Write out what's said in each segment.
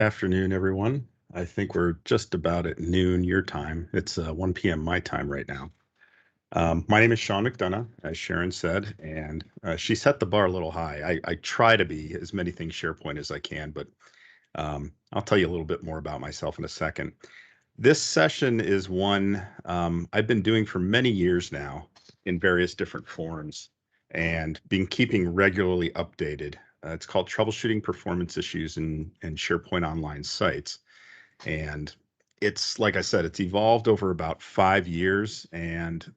Afternoon, everyone. I think we're just about at noon your time. It's 1 p.m. my time right now. My name is Sean McDonough, as Sharon said, and she set the bar a little high. I try to be as many things SharePoint as I can, but I'll tell you a little bit more about myself in a second. This session is one I've been doing for many years now in various different forms and been keeping regularly updated. It's called Troubleshooting Performance Issues in SharePoint Online Sites. And it's, like I said, it's evolved over about 5 years, and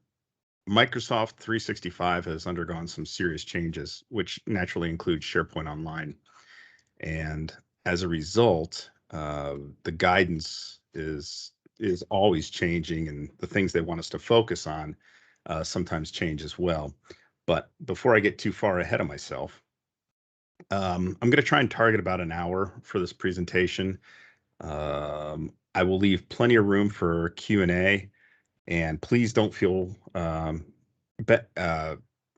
Microsoft 365 has undergone some serious changes, which naturally include SharePoint Online. And as a result, the guidance is always changing, and the things they want us to focus on sometimes change as well. But before I get too far ahead of myself, I'm going to try and target about an hour for this presentation. I will leave plenty of room for Q&A, and please don't feel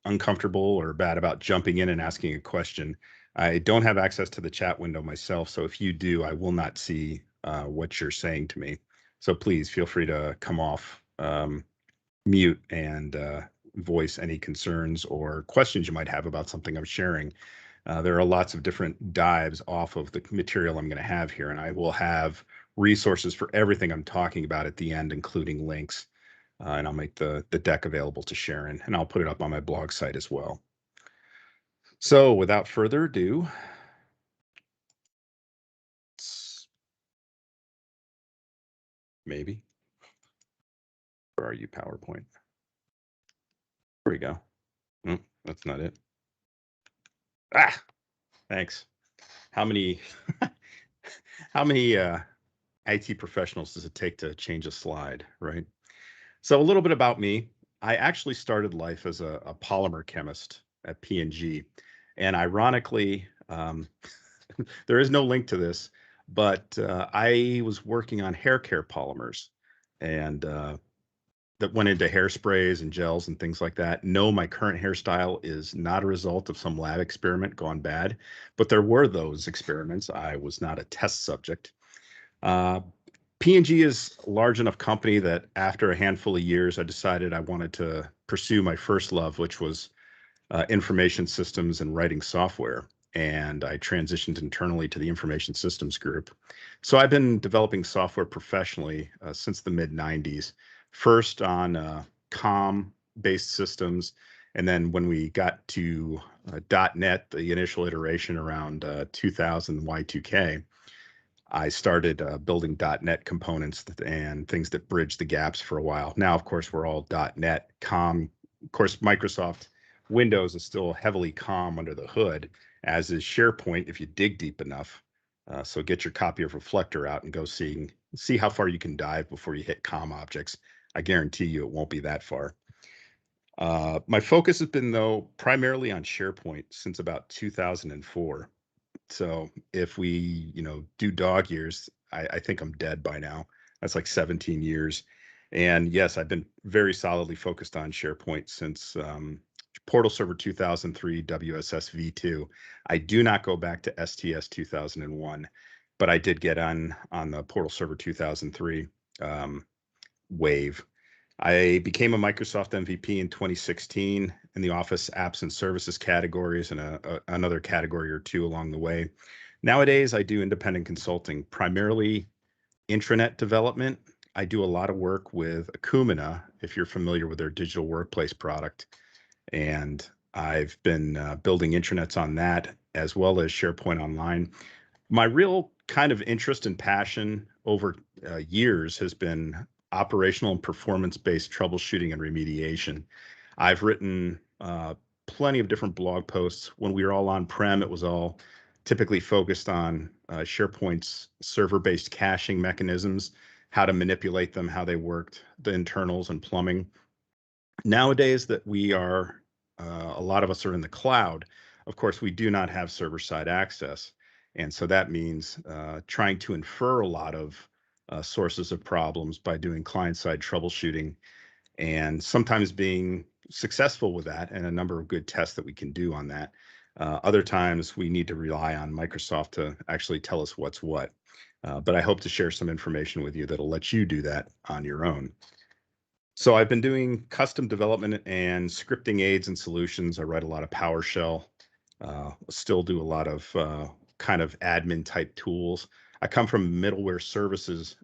uncomfortable or bad about jumping in and asking a question. I don't have access to the chat window myself, so if you do, I will not see what you're saying to me. So please feel free to come off mute and voice any concerns or questions you might have about something I'm sharing. There are lots of different dives off of the material I'm going to have here, and I will have resources for everything I'm talking about at the end, including links. And I'll make the deck available to Sharon, and I'll put it up on my blog site as well. So without further ado, maybe, where are you, PowerPoint? There we go. Oh, that's not it. Ah, thanks. How many IT professionals does it take to change a slide, right? So a little bit about me. I actually started life as a polymer chemist at P&G. And ironically, there is no link to this, but I was working on hair care polymers, and that went into hairsprays and gels and things like that. No, my current hairstyle is not a result of some lab experiment gone bad, but there were those experiments. I was not a test subject. P&G is a large enough company that after a handful of years, I decided I wanted to pursue my first love, which was information systems and writing software. And I transitioned internally to the information systems group. So I've been developing software professionally since the mid 90s, first on COM-based systems. And then when we got to .NET, the initial iteration around 2000 Y2K, I started building .NET components and things that bridge the gaps for a while. Now, of course, we're all .NET COM. Of course, Microsoft Windows is still heavily COM under the hood, as is SharePoint if you dig deep enough. So get your copy of Reflector out and go see how far you can dive before you hit COM objects. I guarantee you it won't be that far. My focus has been, though, primarily on SharePoint since about 2004. So if we, do dog years, I think I'm dead by now. That's like 17 years. And yes, I've been very solidly focused on SharePoint since Portal Server 2003, WSS v2. I do not go back to STS 2001, but I did get on the Portal Server 2003 wave. I became a Microsoft MVP in 2016 in the Office Apps and Services categories, and another category or two along the way. Nowadays, I do independent consulting, primarily intranet development. I do a lot of work with Akumina, if you're familiar with their digital workplace product. And I've been building intranets on that, as well as SharePoint Online. My real kind of interest and passion over years has been operational and performance-based troubleshooting and remediation. I've written plenty of different blog posts. When we were all on-prem, it was all typically focused on SharePoint's server-based caching mechanisms, how to manipulate them, how they worked, the internals and plumbing. Nowadays that we are, a lot of us are in the cloud, of course, we do not have server-side access. And so that means trying to infer a lot of sources of problems by doing client-side troubleshooting, and sometimes being successful with that, and a number of good tests that we can do on that. Other times we need to rely on Microsoft to actually tell us what's what. But I hope to share some information with you that'll let you do that on your own. So I've been doing custom development and scripting aids and solutions. I write a lot of PowerShell, still do a lot of kind of admin type tools. I come from middleware services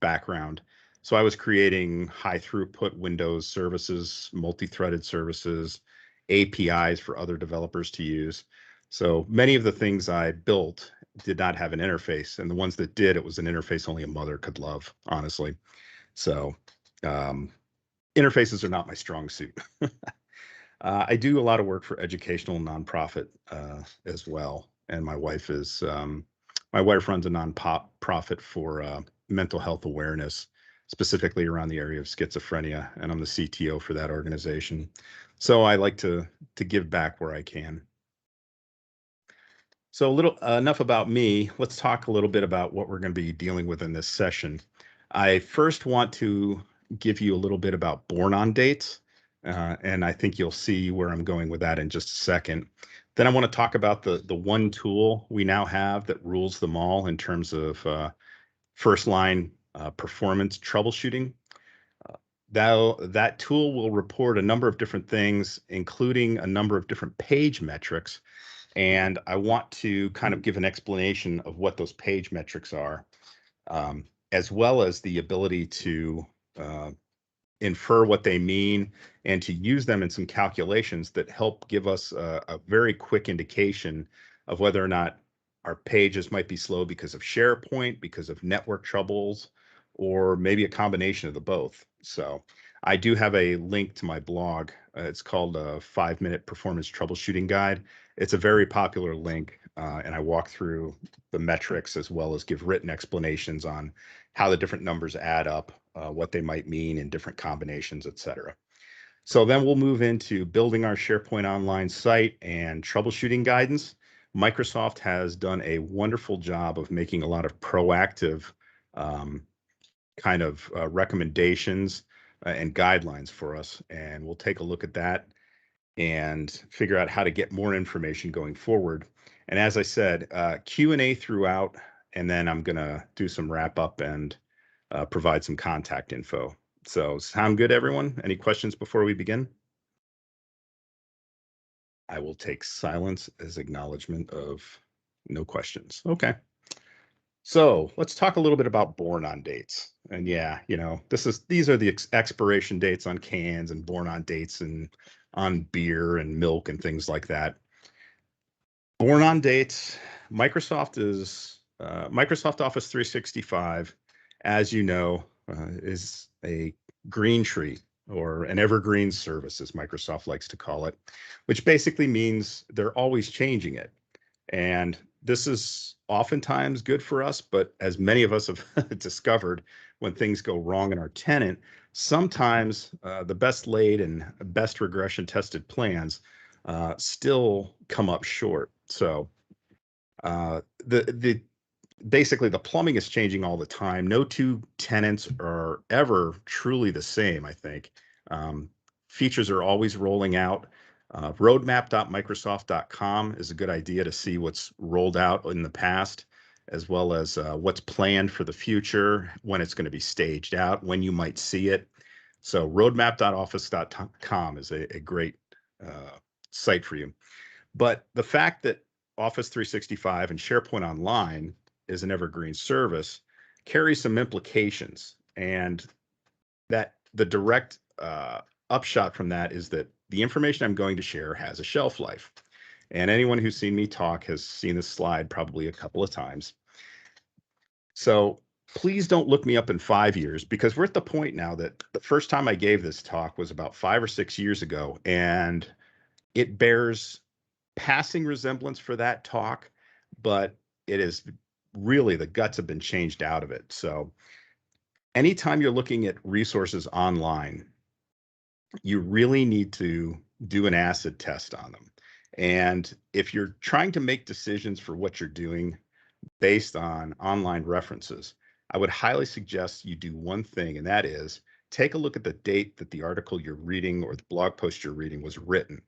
background. So I was creating high throughput Windows services, multi-threaded services, APIs for other developers to use. So many of the things I built did not have an interface, and the ones that did, it was an interface only a mother could love, honestly. So interfaces are not my strong suit. I do a lot of work for educational nonprofit as well, and my wife runs a nonprofit for mental health awareness, specifically around the area of schizophrenia, and I'm the CTO for that organization. So I like to give back where I can. So enough about me. Let's talk a little bit about what we're going to be dealing with in this session. I first want to give you a little bit about born-on dates, and I think you'll see where I'm going with that in just a second. Then I want to talk about the one tool we now have that rules them all in terms of first-line performance troubleshooting. That tool will report a number of different things, including a number of different page metrics. And I want to kind of give an explanation of what those page metrics are, as well as the ability to infer what they mean and to use them in some calculations that help give us a very quick indication of whether or not our pages might be slow because of SharePoint, because of network troubles, or maybe a combination of the both. So I do have a link to my blog. It's called a 5-minute performance troubleshooting guide. It's a very popular link, and I walk through the metrics as well as give written explanations on how the different numbers add up, what they might mean in different combinations, etc. So then we'll move into building our SharePoint Online site and troubleshooting guidance. Microsoft has done a wonderful job of making a lot of proactive kind of recommendations and guidelines for us, and we'll take a look at that and figure out how to get more information going forward. And as I said, Q&A throughout, and then I'm going to do some wrap up and provide some contact info. So sound good, everyone? Any questions before we begin? I will take silence as acknowledgement of no questions. Okay. So let's talk a little bit about born-on dates. And yeah, these are the expiration dates on cans and born-on dates and on beer and milk and things like that. Born-on dates, Microsoft Office 365, as you know, is a green tree or an evergreen service, as Microsoft likes to call it, which basically means they're always changing it. And this is oftentimes good for us, but as many of us have discovered, when things go wrong in our tenant, sometimes the best laid and best regression tested plans still come up short. So basically the plumbing is changing all the time. No two tenants are ever truly the same, I think. Features are always rolling out. Roadmap.microsoft.com is a good idea to see what's rolled out in the past, as well as what's planned for the future, when it's going to be staged out, when you might see it. So roadmap.office.com is a great site for you. But the fact that Office 365 and SharePoint Online is an evergreen service carries some implications. And that the direct upshot from that is that the information I'm going to share has a shelf life. And anyone who's seen me talk has seen this slide probably a couple of times. So please don't look me up in 5 years, because we're at the point now that the first time I gave this talk was about 5 or 6 years ago, and it bears passing resemblance for that talk, but it is really, the guts have been changed out of it. So anytime you're looking at resources online, you really need to do an acid test on them. And if you're trying to make decisions for what you're doing based on online references, I would highly suggest you do one thing, and that is take a look at the date that the article you're reading or the blog post you're reading was written.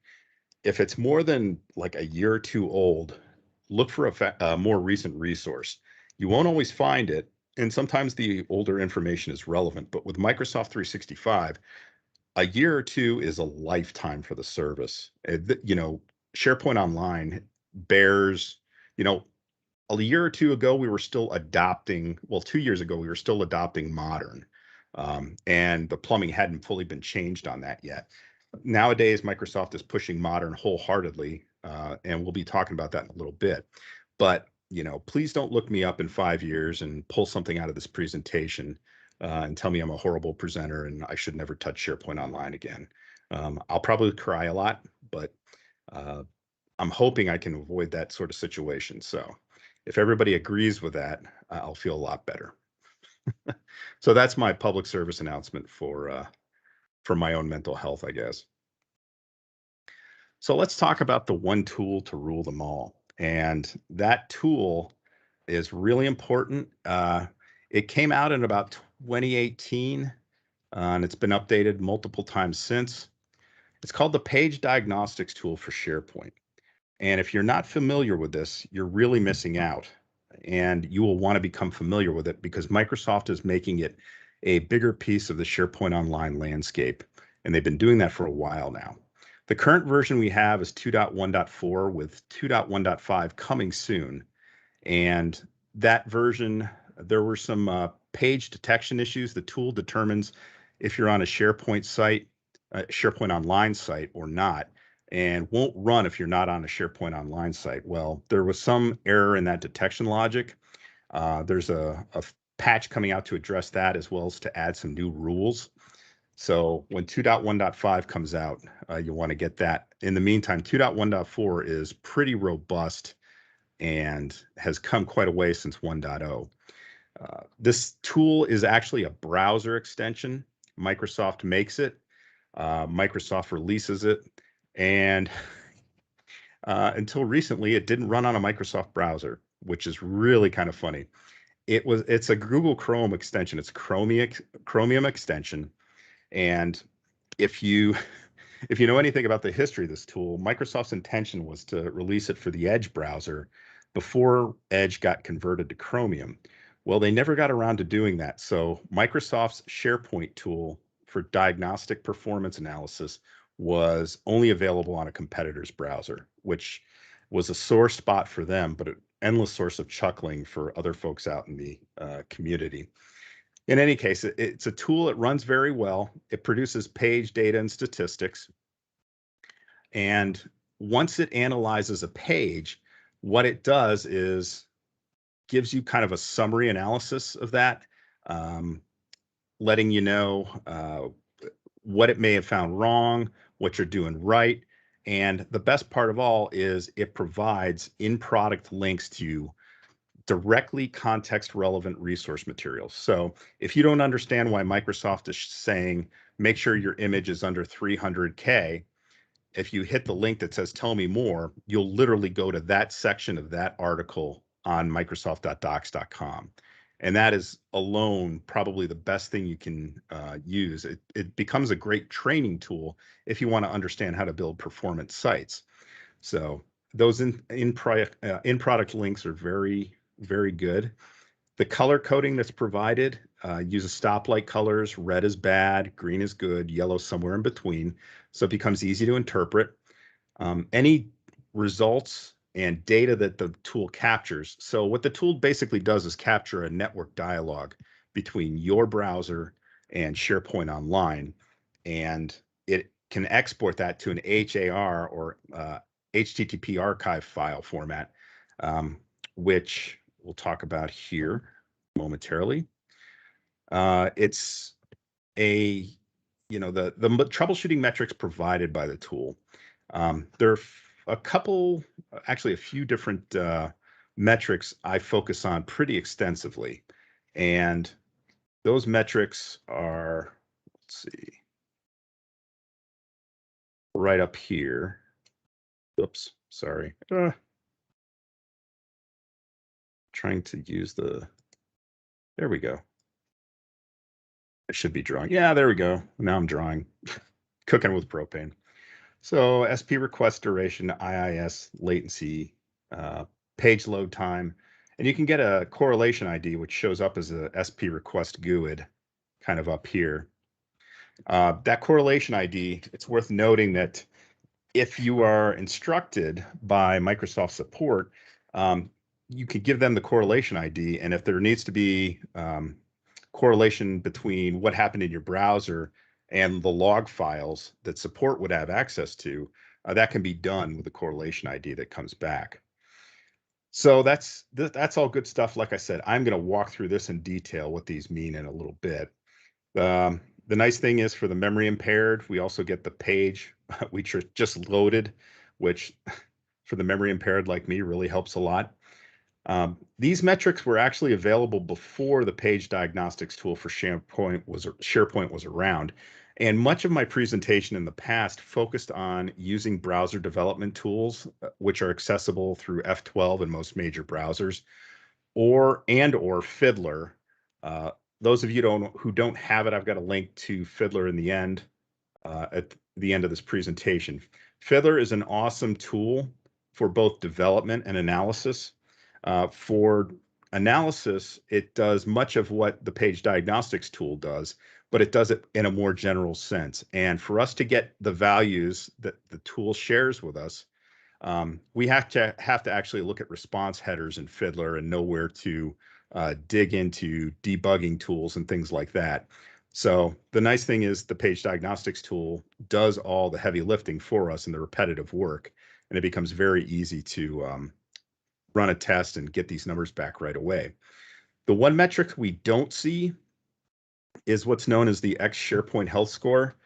If it's more than like a year or two old, look for a more recent resource. You won't always find it, and sometimes the older information is relevant, but with Microsoft 365, a year or two is a lifetime for the service. SharePoint Online bears, you know, a year or two ago, we were still adopting, well, 2 years ago, we were still adopting modern, and the plumbing hadn't fully been changed on that yet. Nowadays, Microsoft is pushing modern wholeheartedly, and we'll be talking about that in a little bit. But, please don't look me up in 5 years and pull something out of this presentation and tell me I'm a horrible presenter and I should never touch SharePoint Online again. I'll probably cry a lot, but uh, I'm hoping I can avoid that sort of situation. So if everybody agrees with that, I'll feel a lot better. So that's my public service announcement for my own mental health, I guess. So let's talk about the one tool to rule them all. And that tool is really important. It came out in about 2018, and it's been updated multiple times since. It's called the Page Diagnostics tool for SharePoint. And if you're not familiar with this, you're really missing out. And you will want to become familiar with it because Microsoft is making it a bigger piece of the SharePoint Online landscape. And they've been doing that for a while now. The current version we have is 2.1.4 with 2.1.5 coming soon. And that version, there were some page detection issues. The tool determines if you're on a SharePoint site, a SharePoint Online site or not, and won't run if you're not on a SharePoint Online site. Well, there was some error in that detection logic. There's a patch coming out to address that, as well as to add some new rules. So when 2.1.5 comes out, you want to get that. In the meantime, 2.1.4 is pretty robust and has come quite a way since 1.0. This tool is actually a browser extension. Microsoft makes it. Microsoft releases it. And until recently, it didn't run on a Microsoft browser, which is really kind of funny. It's a Google Chrome extension. It's a Chromium extension. And if you know anything about the history of this tool, Microsoft's intention was to release it for the Edge browser before Edge got converted to Chromium. Well, they never got around to doing that. So Microsoft's SharePoint tool for diagnostic performance analysis was only available on a competitor's browser, which was a sore spot for them, but an endless source of chuckling for other folks out in the community. In any case, it's a tool that runs very well. It produces page data and statistics. And once it analyzes a page, what it does is gives you kind of a summary analysis of that, letting you know what it may have found wrong, what you're doing right. And the best part of all is it provides in-product links to directly context relevant resource materials. So if you don't understand why Microsoft is saying, make sure your image is under 300K, if you hit the link that says, tell me more, you'll literally go to that section of that article on Microsoft.docs.com. And that is alone probably the best thing you can use. It becomes a great training tool if you want to understand how to build performance sites. So those in-product links are very, very good. The color coding that's provided uses stoplight colors. Red is bad, green is good, yellow somewhere in between. So it becomes easy to interpret. Any results and data that the tool captures. So what the tool basically does is capture a network dialogue between your browser and SharePoint Online, and it can export that to an HAR or HTTP archive file format, which we'll talk about here momentarily. It's the troubleshooting metrics provided by the tool. There are a few different metrics I focus on pretty extensively. And those metrics are, let's see, right up here. Oops, sorry. Trying to use there we go. I should be drawing. Yeah, there we go. Now I'm drawing. Cooking with propane. So SP request duration, IIS latency, page load time, And you can get a correlation ID, which shows up as a SP request GUID kind of up here. That correlation ID, it's worth noting that if you are instructed by Microsoft support, you could give them the correlation ID. And if there needs to be correlation between what happened in your browser and the log files that support would have access to, that can be done with the correlation ID that comes back. So that's all good stuff. Like I said, I'm going to walk through this in detail, what these mean in a little bit. The nice thing is for the memory impaired, we also get the page we just loaded, which for the memory impaired like me really helps a lot. These metrics were actually available before the page diagnostics tool for SharePoint was around. And much of my presentation in the past focused on using browser development tools, which are accessible through F12 in most major browsers, or Fiddler. Those of you who don't have it, I've got a link to Fiddler in the end, at the end of this presentation. Fiddler is an awesome tool for both development and analysis. For analysis, it does much of what the page diagnostics tool does, but it does it in a more general sense. And for us to get the values that the tool shares with us, we have to actually look at response headers in Fiddler and know where to dig into debugging tools and things like that. So the nice thing is the page diagnostics tool does all the heavy lifting for us and the repetitive work, and it becomes very easy to run a test and get these numbers back right away. The one metric we don't see is what's known as the X SharePoint Health Score.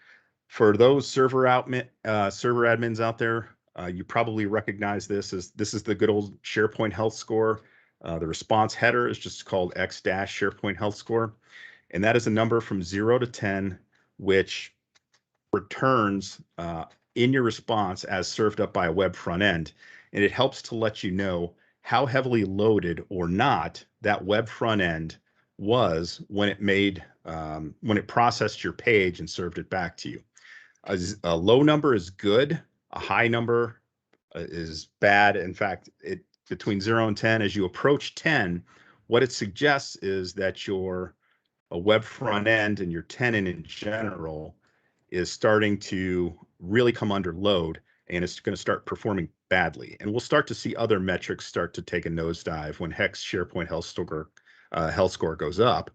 For those server admins out there, you probably recognize this as the good old SharePoint Health Score. The response header is just called X-SharePoint Health Score, and that is a number from 0 to 10, which returns in your response as served up by a web front end, and it helps to let you know how heavily loaded or not that web front end was when it processed your page and served it back to you. A low number is good. A high number is bad. In fact, between 0 and 10, as you approach 10, what it suggests is that your web front end and your tenant in general is starting to really come under load, and it's going to start performing badly. And we'll start to see other metrics start to take a nosedive when Hex SharePoint Health Score goes up.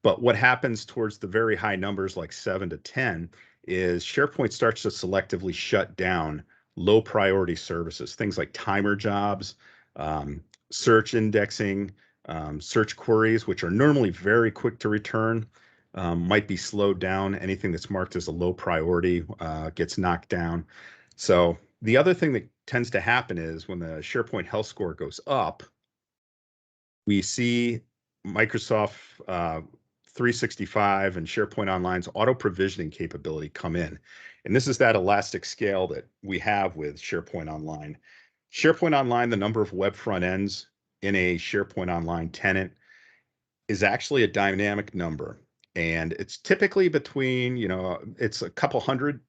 But what happens towards the very high numbers like 7 to 10 is SharePoint starts to selectively shut down low priority services, things like timer jobs, search indexing, search queries, which are normally very quick to return, might be slowed down. Anything that's marked as a low priority gets knocked down. So the other thing that tends to happen is when the SharePoint Health Score goes up, we see Microsoft 365 and SharePoint Online's auto provisioning capability come in. And this is that elastic scale that we have with SharePoint Online. SharePoint Online, the number of web front ends in a SharePoint Online tenant is actually a dynamic number. And it's typically between, it's a couple hundred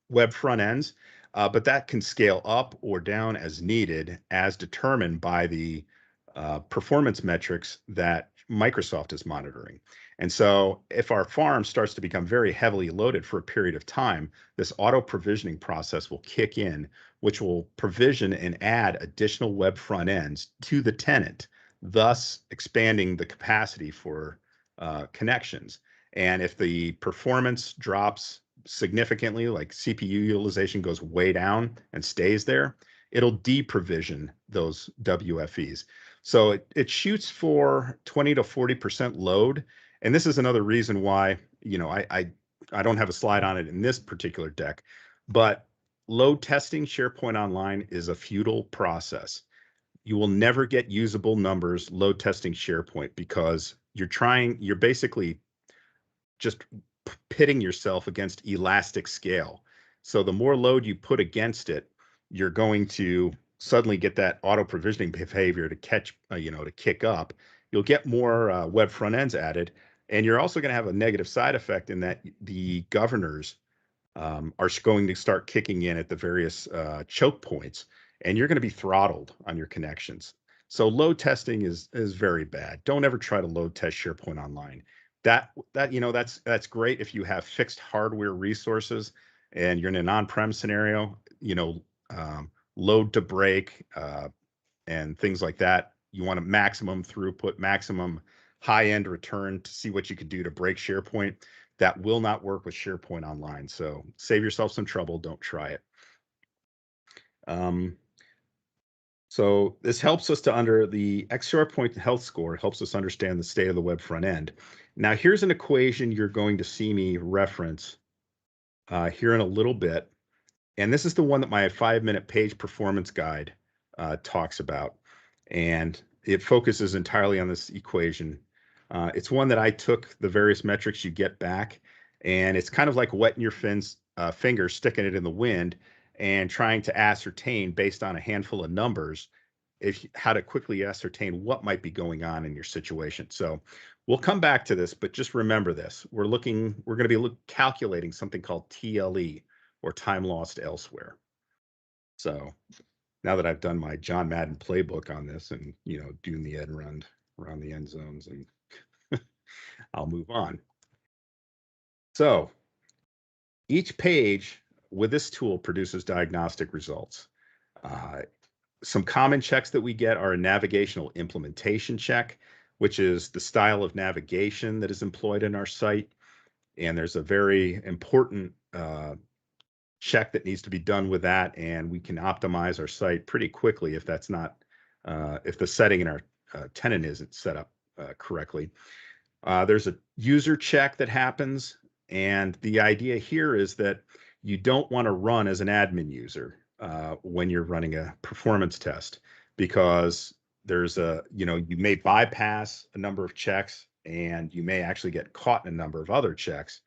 web front ends, but that can scale up or down as needed, as determined by the performance metrics that Microsoft is monitoring. And so if our farm starts to become very heavily loaded for a period of time, this auto provisioning process will kick in, which will provision and add additional web front ends to the tenant, thus expanding the capacity for connections. And if the performance drops significantly, like CPU utilization goes way down and stays there, it'll deprovision those WFEs. So it shoots for 20 to 40% load. And this is another reason why, I don't have a slide on it in this particular deck, but load testing SharePoint Online is a futile process. You will never get usable numbers load testing SharePoint because you're basically just pitting yourself against elastic scale. So the more load you put against it, you're going to suddenly get that auto provisioning behavior to to kick up. You'll get more web front ends added, and you're also going to have a negative side effect in that the governors are going to start kicking in at the various choke points, and you're going to be throttled on your connections. So load testing is very bad. Don't ever try to load test SharePoint Online. That's great if you have fixed hardware resources and you're in an on-prem scenario. Load to break and things like that. You want a maximum throughput, maximum high-end return to see what you could do to break SharePoint. That will not work with SharePoint Online. So save yourself some trouble. Don't try it. So this helps us to the SharePoint health score helps us understand the state of the web front end. Now here's an equation you're going to see me reference here in a little bit. And this is the one that my 5-minute page performance guide talks about. And it focuses entirely on this equation. It's one that I took the various metrics you get back, and it's kind of like wetting your finger, sticking it in the wind, and trying to ascertain based on a handful of numbers how to quickly ascertain what might be going on in your situation. So we'll come back to this, but just remember this. We're going to be calculating something called TLE, or time lost elsewhere. So now that I've done my John Madden playbook on this and, doing the end run around the end zones, and I'll move on. So each page with this tool produces diagnostic results. Some common checks that we get are a navigational implementation check, which is the style of navigation that is employed in our site. And there's a very important check that needs to be done with that, and we can optimize our site pretty quickly if that's not if the setting in our tenant isn't set up correctly. There's a user check that happens, and the idea here is that you don't want to run as an admin user when you're running a performance test, because there's you may bypass a number of checks, and you may actually get caught in a number of other checks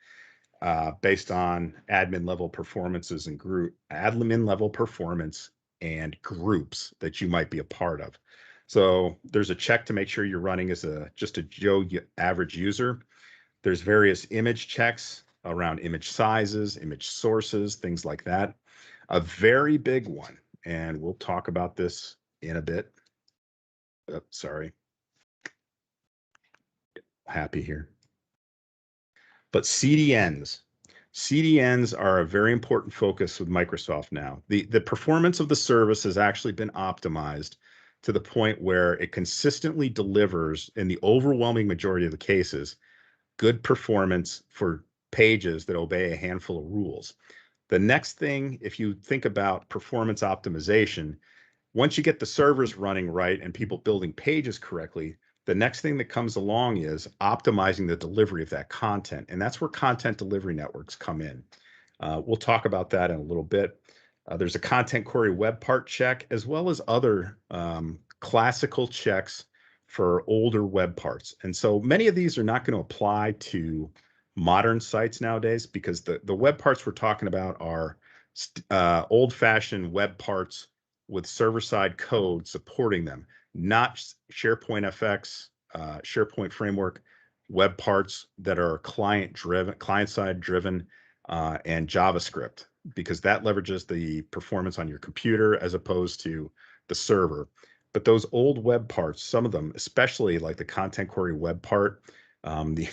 based on admin level performances and admin level performance and groups that you might be a part of. So there's a check to make sure you're running as just a Joe average user. There's various image checks around image sizes, image sources, things like that. A very big one, and we'll talk about this in a bit. Oh, sorry. Happy here. But CDNs. CDNs are a very important focus with Microsoft now. The performance of the service has actually been optimized to the point where it consistently delivers, in the overwhelming majority of the cases, good performance for pages that obey a handful of rules. The next thing, if you think about performance optimization, once you get the servers running right and people building pages correctly, the next thing that comes along is optimizing the delivery of that content. And that's where content delivery networks come in. We'll talk about that in a little bit. There's a content query web part check, as well as other classical checks for older web parts. And so many of these are not going to apply to modern sites nowadays, because the web parts we're talking about are old-fashioned web parts with server-side code supporting them, not SharePoint FX, SharePoint framework web parts that are client-side driven, and JavaScript, because that leverages the performance on your computer as opposed to the server. But those old web parts, some of them, especially like the content query web part, the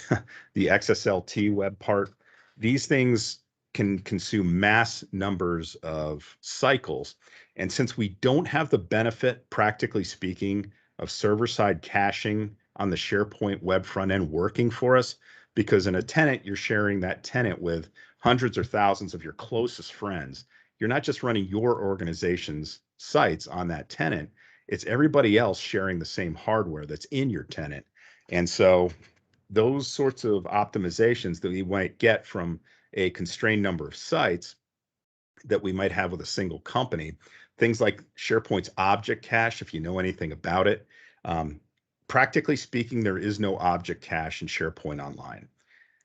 XSLT web part, these things can consume mass numbers of cycles. And since we don't have the benefit, practically speaking, of server-side caching on the SharePoint web front end working for us, because in a tenant, you're sharing that tenant with hundreds or thousands of your closest friends. You're not just running your organization's sites on that tenant, it's everybody else sharing the same hardware that's in your tenant. And so those sorts of optimizations that we might get from a constrained number of sites that we might have with a single company, things like SharePoint's object cache, if you know anything about it, practically speaking, there is no object cache in SharePoint Online.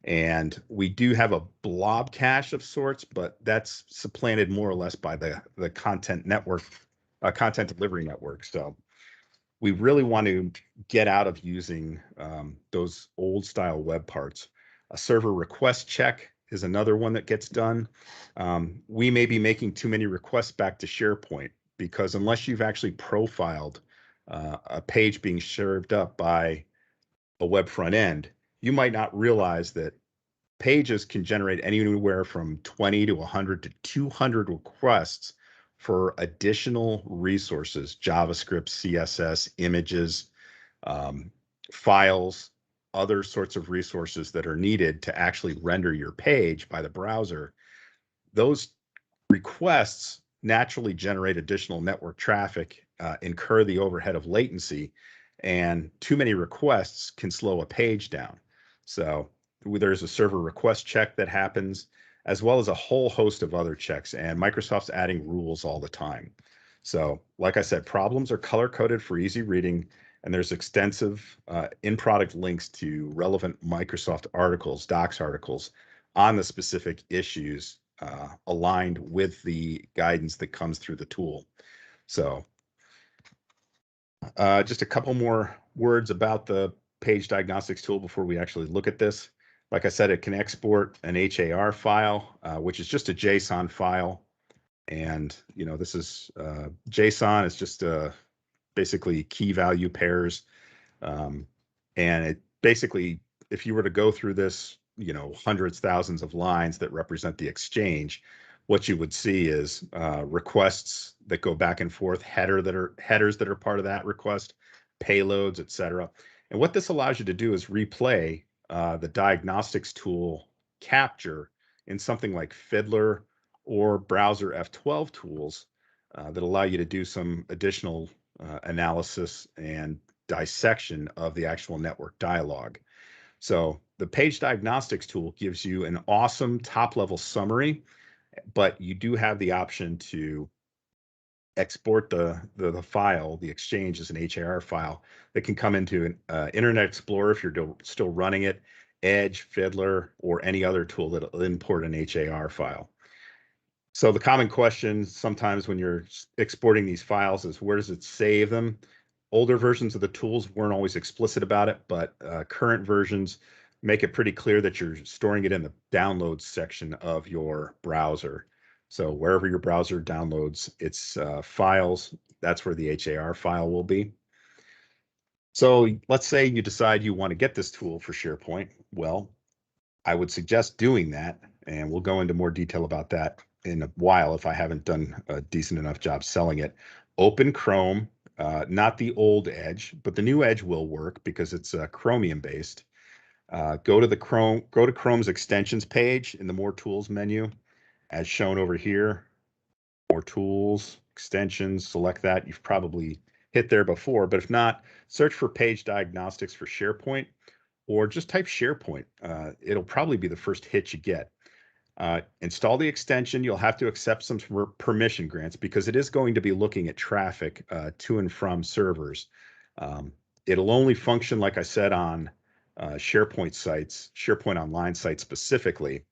And we do have a blob cache of sorts, but that's supplanted more or less by the content network, content delivery network. So we really want to get out of using those old style web parts. A server request check is another one that gets done. We may be making too many requests back to SharePoint, because unless you've actually profiled a page being served up by a web front end, you might not realize that pages can generate anywhere from 20 to 100 to 200 requests for additional resources, JavaScript, CSS, images, files, other sorts of resources that are needed to actually render your page by the browser. Those requests naturally generate additional network traffic, incur the overhead of latency, and too many requests can slow a page down. So there's a server request check that happens, as well as a whole host of other checks, and Microsoft's adding rules all the time. So like I said, problems are color-coded for easy reading, and there's extensive in-product links to relevant Microsoft articles, docs articles, on the specific issues aligned with the guidance that comes through the tool. So just a couple more words about the page diagnostics tool before we actually look at this. Like I said, it can export an HAR file, which is just a JSON file. And, you know, this is JSON is just basically key value pairs. And it basically, if you were to go through this, you know, hundreds, thousands of lines that represent the exchange, what you would see is requests that go back and forth, headers that are part of that request, payloads, etc. And what this allows you to do is replay the diagnostics tool capture in something like Fiddler or browser F12 tools that allow you to do some additional analysis and dissection of the actual network dialog. So the page diagnostics tool gives you an awesome top-level summary, but you do have the option to export the file, the exchange, as an HAR file that can come into an Internet Explorer if you're still running it, Edge, Fiddler, or any other tool that'll import an HAR file. So the common question sometimes when you're exporting these files is, where does it save them? Older versions of the tools weren't always explicit about it, but current versions make it pretty clear that you're storing it in the downloads section of your browser. So wherever your browser downloads its files, that's where the HAR file will be. So let's say you decide you want to get this tool for SharePoint. Well, I would suggest doing that, and we'll go into more detail about that in a while if I haven't done a decent enough job selling it. Open Chrome, not the old Edge, but the new Edge will work because it's Chromium based. Go to Chrome's extensions page in the More Tools menu, as shown over here. More Tools, Extensions, select that. You've probably hit there before, but if not, search for Page Diagnostics for SharePoint, or just type SharePoint. It'll probably be the first hit you get. Install the extension. You'll have to accept some permission grants because it is going to be looking at traffic to and from servers. It'll only function, like I said, on SharePoint sites, SharePoint Online sites specifically,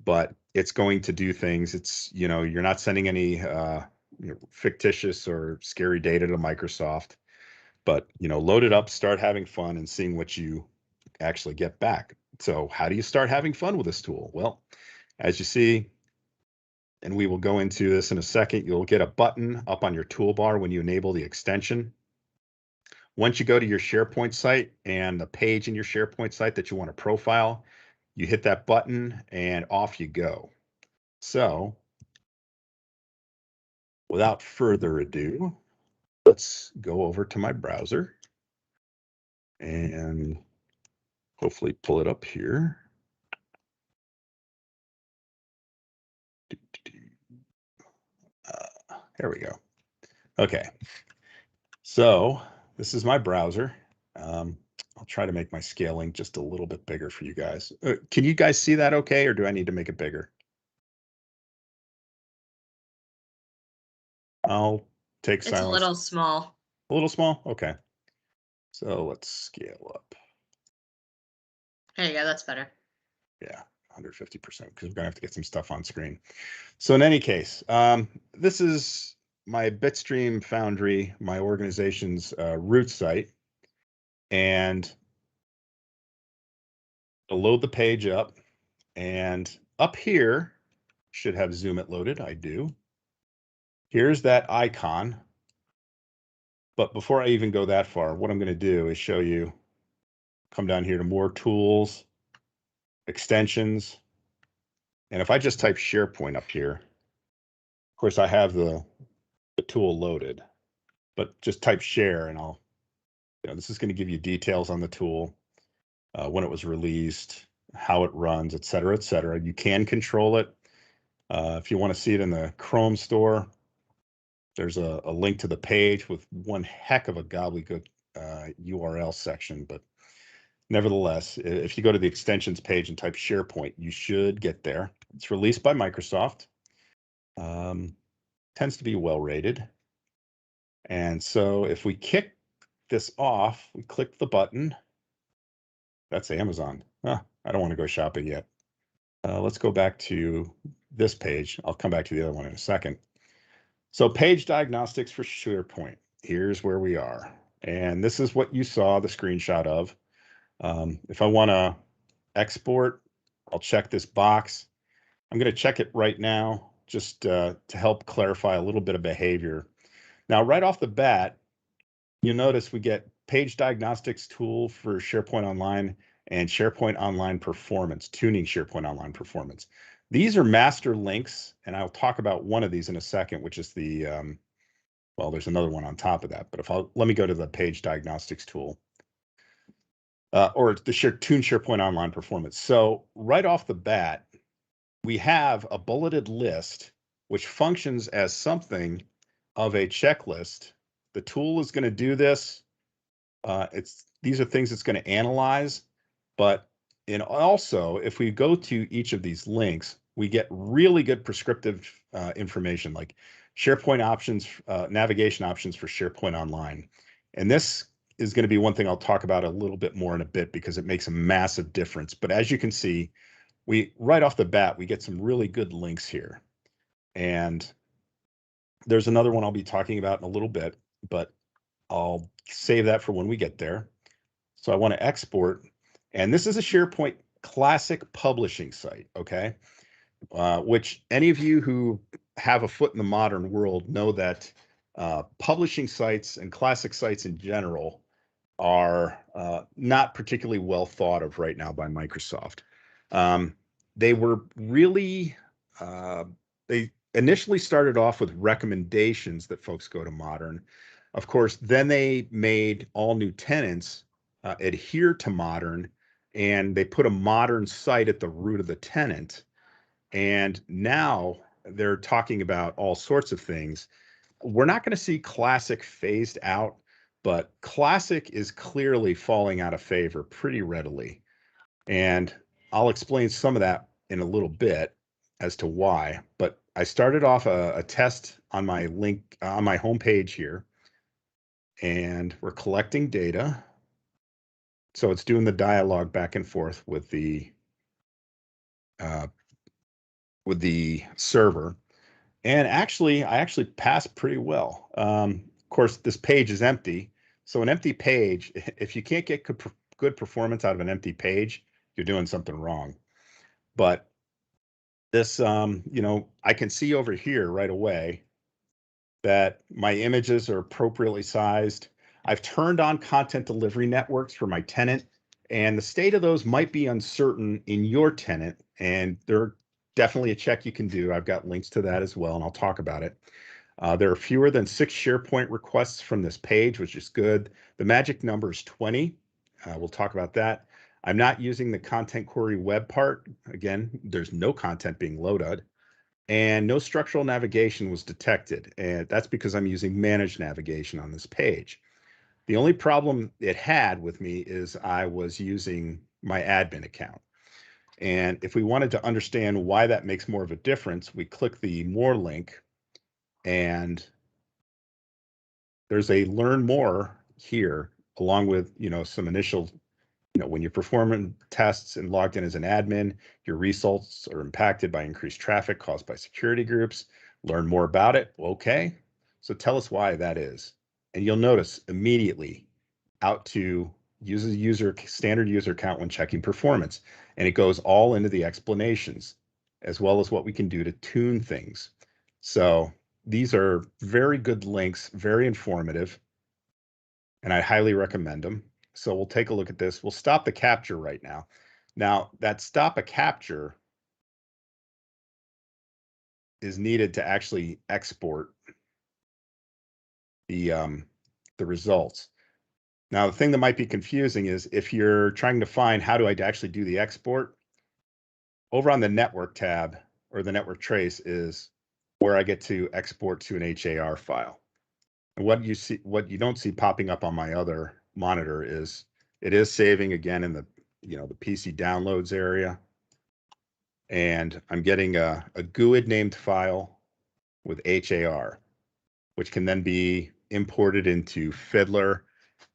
but it's going to do things. It's, you know, you're not sending any fictitious or scary data to Microsoft, but, you know, load it up, start having fun, and seeing what you actually get back. So how do you start having fun with this tool? Well, as you see, and we will go into this in a second, you'll get a button up on your toolbar when you enable the extension. Once you go to your SharePoint site and the page in your SharePoint site that you want to profile, you hit that button and off you go. So without further ado, let's go over to my browser and hopefully pull it up here. There we go. Okay. So this is my browser. I'll try to make my scaling just a little bit bigger for you guys. Can you guys see that okay, or do I need to make it bigger? I'll take silence. It's a little small. A little small? Okay. So let's scale up. There you go, that's better. Yeah, 150%, because we're going to have to get some stuff on screen. So in any case, this is my Bitstream Foundry, my organization's root site. And I'll load the page up. And up here, should have Zoom it loaded. I do. Here's that icon But before I even go that far, what I'm going to do is show you, come down here to more tools, extensions. And if I just type SharePoint up here, of course I have the tool loaded, but just type share and this is going to give you details on the tool, when it was released, how it runs, et cetera, et cetera. You can control it. If you want to see it in the Chrome store, there's a link to the page with one heck of a gobbledygook URL section, but nevertheless, if you go to the extensions page and type SharePoint, you should get there. It's released by Microsoft. Tends to be well rated. And so if we kick this off, we click the button. That's Amazon. I don't want to go shopping yet. Let's go back to this page. I'll come back to the other one in a second. So page diagnostics for SharePoint. Here's where we are. And this is what you saw the screenshot of. If I want to export, I'll check this box. I'm going to check it right now just to help clarify a little bit of behavior. Now, right off the bat, you'll notice we get page diagnostics tool for SharePoint Online and SharePoint Online Performance, tuning SharePoint Online Performance. These are master links, and I'll talk about one of these in a second, which is the, well, there's another one on top of that, but let me go to the page diagnostics tool, or the tune SharePoint Online Performance. So right off the bat, we have a bulleted list, which functions as something of a checklist. The tool is going to do this. These are things it's going to analyze, but also if we go to each of these links, we get really good prescriptive information like SharePoint options, navigation options for SharePoint Online. And this is going to be one thing I'll talk about a little bit more in a bit because it makes a massive difference. But as you can see, right off the bat, we get some really good links here. And there's another one I'll be talking about in a little bit, but I'll save that for when we get there. So I want to export, and this is a SharePoint classic publishing site, okay? Which any of you who have a foot in the modern world know that publishing sites and classic sites in general are not particularly well thought of right now by Microsoft. They were really, they initially started off with recommendations that folks go to modern. Of course, then they made all new tenants adhere to modern, and they put a modern site at the root of the tenant. And now they're talking about all sorts of things. We're not going to see classic phased out, but classic is clearly falling out of favor pretty readily. And I'll explain some of that in a little bit as to why. But I started off a test on my link on my homepage here, and we're collecting data. So it's doing the dialogue back and forth with the server. And actually, I actually passed pretty well. Of course, this page is empty. So an empty page, if you can't get good performance out of an empty page, you're doing something wrong. But this, I can see over here right away that my images are appropriately sized. I've turned on content delivery networks for my tenant, and the state of those might be uncertain in your tenant, and they're definitely a check you can do. I've got links to that as well, and I'll talk about it. There are fewer than 6 SharePoint requests from this page, which is good. The magic number is 20. We'll talk about that. I'm not using the content query web part. Again, there's no content being loaded, and no structural navigation was detected. And that's because I'm using managed navigation on this page. The only problem it had with me is I was using my admin account. And if we wanted to understand why that makes more of a difference, we click the more link, and there's a learn more here, along with, some initial, when you're performing tests and logged in as an admin, your results are impacted by increased traffic caused by security groups. Learn more about it. Okay. So tell us why that is. And you'll notice immediately out to use a standard user account when checking performance. And it goes all into the explanations, as well as what we can do to tune things. So these are very good links, very informative. and I highly recommend them. So we'll take a look at this. We'll stop the capture right now. Now, that stop a capture is needed to actually export the results. Now, the thing that might be confusing is if you're trying to find how do I actually do the export, over on the network tab or the network trace is where I get to export to an HAR file. And what you don't see popping up on my other monitor is it is saving again in the the PC downloads area, and I'm getting a GUID named file with HAR, which can then be imported into Fiddler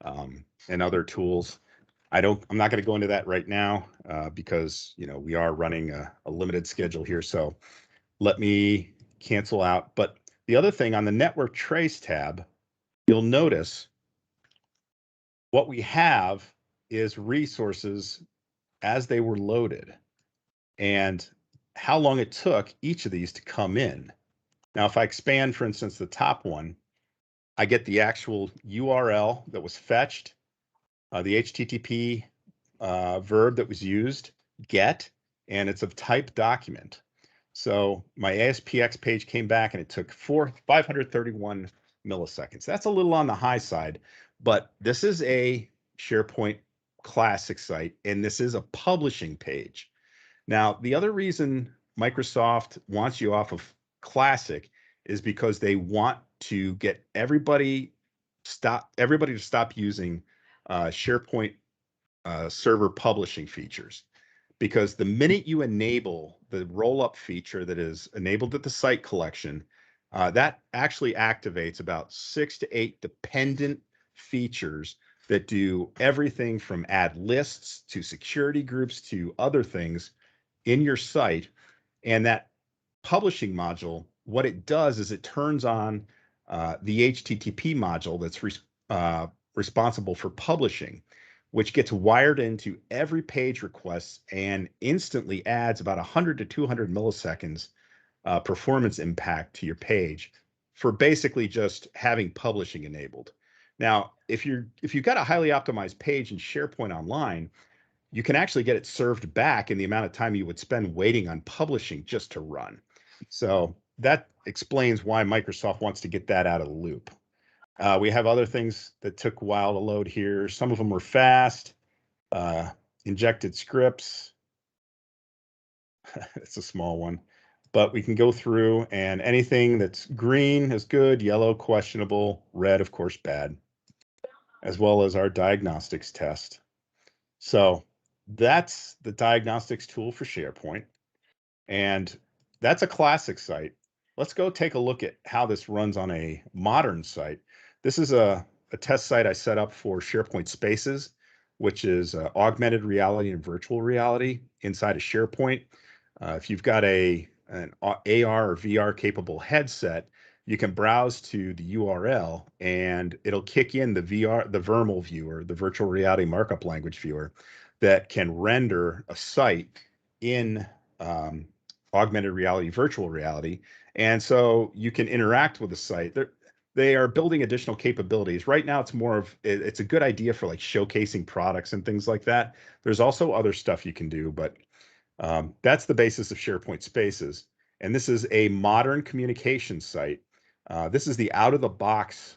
and other tools. I'm not going to go into that right now because we are running a limited schedule here. So let me cancel out. But the other thing on the network trace tab, you'll notice what we have is resources as they were loaded and how long it took each of these to come in. Now, if I expand, for instance, the top one, I get the actual URL that was fetched, the HTTP verb that was used, get, and it's of type document. So my ASPX page came back and it took 531 milliseconds. That's a little on the high side, but this is a SharePoint Classic site, and this is a publishing page. Now, the other reason Microsoft wants you off of Classic is because they want to get everybody to stop using SharePoint server publishing features. Because the minute you enable the roll-up feature that is enabled at the site collection, that actually activates about 6 to 8 dependent features that do everything from add lists to security groups to other things in your site. And that publishing module, what it does is it turns on the HTTP module that's responsible for publishing, which gets wired into every page request and instantly adds about 100 to 200 milliseconds performance impact to your page for basically just having publishing enabled. Now, if you've got a highly optimized page in SharePoint Online, you can actually get it served back in the amount of time you would spend waiting on publishing just to run. So that explains why Microsoft wants to get that out of the loop. We have other things that took a while to load here. Some of them were fast, injected scripts. It's a small one, but we can go through, and anything that's green is good, yellow questionable, red of course bad, as well as our diagnostics test. So that's the diagnostics tool for SharePoint, and that's a classic site. Let's go take a look at how this runs on a modern site. This is a test site I set up for SharePoint Spaces, which is augmented reality and virtual reality inside of SharePoint. If you've got an AR or VR capable headset, you can browse to the URL and it'll kick in the VRML viewer, the virtual reality markup language viewer, that can render a site in augmented reality, virtual reality. And so you can interact with the site. They are building additional capabilities. Right now, it's a good idea for like showcasing products and things like that. There's also other stuff you can do, but that's the basis of SharePoint Spaces. And this is a modern communication site. This is the out-of-the-box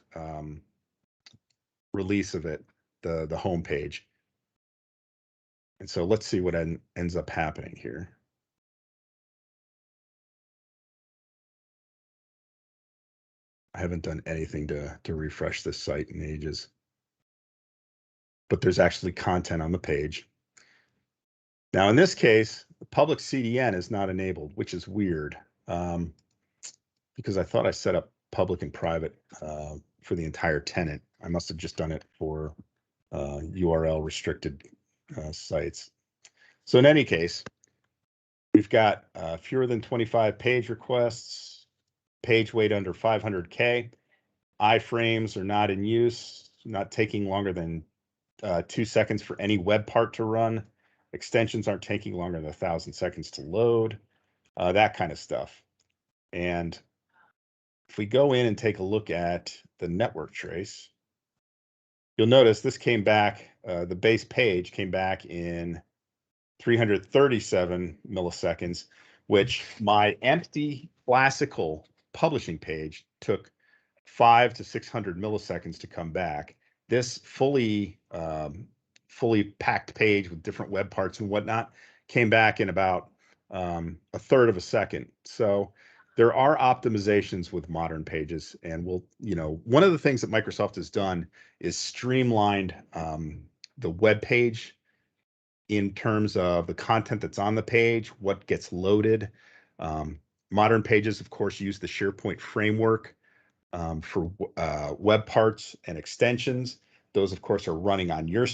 release of it, the home page. And so let's see what ends up happening here. I haven't done anything to refresh this site in ages. But there's actually content on the page. Now, in this case, the public CDN is not enabled, which is weird because I thought I set up public and private for the entire tenant. I must have just done it for URL restricted sites. So in any case, we've got fewer than 25 page requests, page weight under 500K, iframes are not in use, not taking longer than 2 seconds for any web part to run. Extensions aren't taking longer than 1,000 seconds to load, that kind of stuff. And if we go in and take a look at the network trace, you'll notice this came back, the base page came back in 337 milliseconds, which my empty classical publishing page took 500 to 600 milliseconds to come back. This fully packed page with different web parts and whatnot came back in about a third of a second. So there are optimizations with modern pages, and one of the things that Microsoft has done is streamlined the web page in terms of the content that's on the page, what gets loaded. Modern pages, of course, use the SharePoint framework for web parts and extensions. Those, of course, are running on your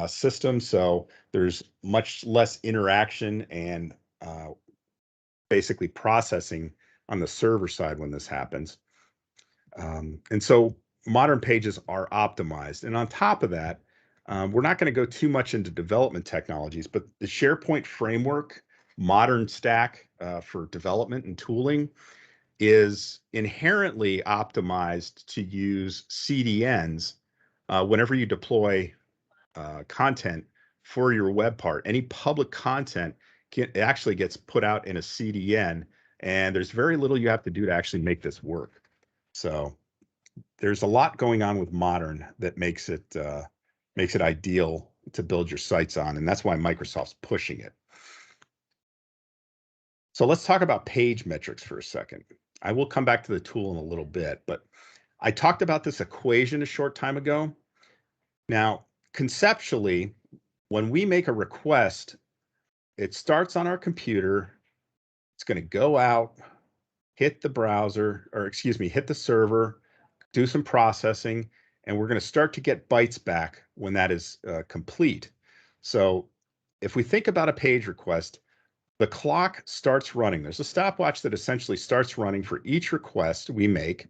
system, so there's much less interaction and basically processing on the server side when this happens. And so modern pages are optimized. And on top of that, we're not going to go too much into development technologies, but the SharePoint framework, modern stack for development and tooling, is inherently optimized to use CDNs whenever you deploy content for your web part. Any public content actually gets put out in a CDN, and there's very little you have to do to actually make this work. So there's a lot going on with modern that makes it ideal to build your sites on, and that's why Microsoft's pushing it. So let's talk about page metrics for a second. I will come back to the tool in a little bit, but I talked about this equation a short time ago. Now, conceptually, when we make a request, it starts on our computer. It's going to go out, hit the browser, or excuse me, hit the server, do some processing, and we're going to start to get bytes back when that is complete. So if we think about a page request, the clock starts running. There's a stopwatch that essentially starts running for each request we make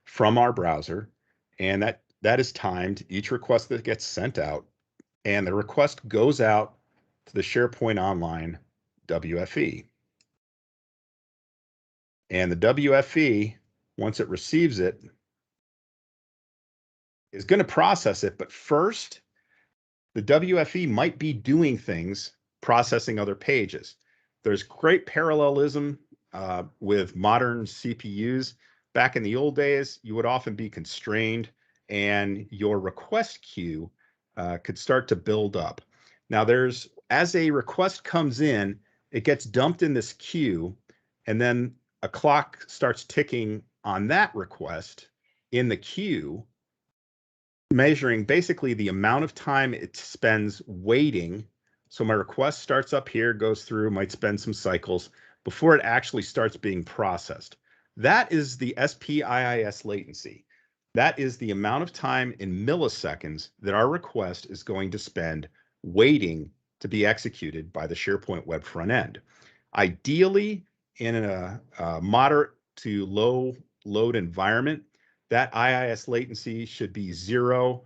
from our browser, and that is timed, each request that gets sent out, and the request goes out to the SharePoint Online WFE. And the WFE, once it receives it, is going to process it, but first, the WFE might be doing things, processing other pages. There's great parallelism with modern CPUs. Back in the old days, you would often be constrained, and your request queue could start to build up. Now, as a request comes in, it gets dumped in this queue, and then a clock starts ticking on that request in the queue, measuring basically the amount of time it spends waiting. So my request starts up here, goes through, might spend some cycles before it actually starts being processed. That is the SPIIS latency. That is the amount of time in milliseconds that our request is going to spend waiting to be executed by the SharePoint web front end. Ideally, in a moderate to low load environment, that IIS latency should be 0,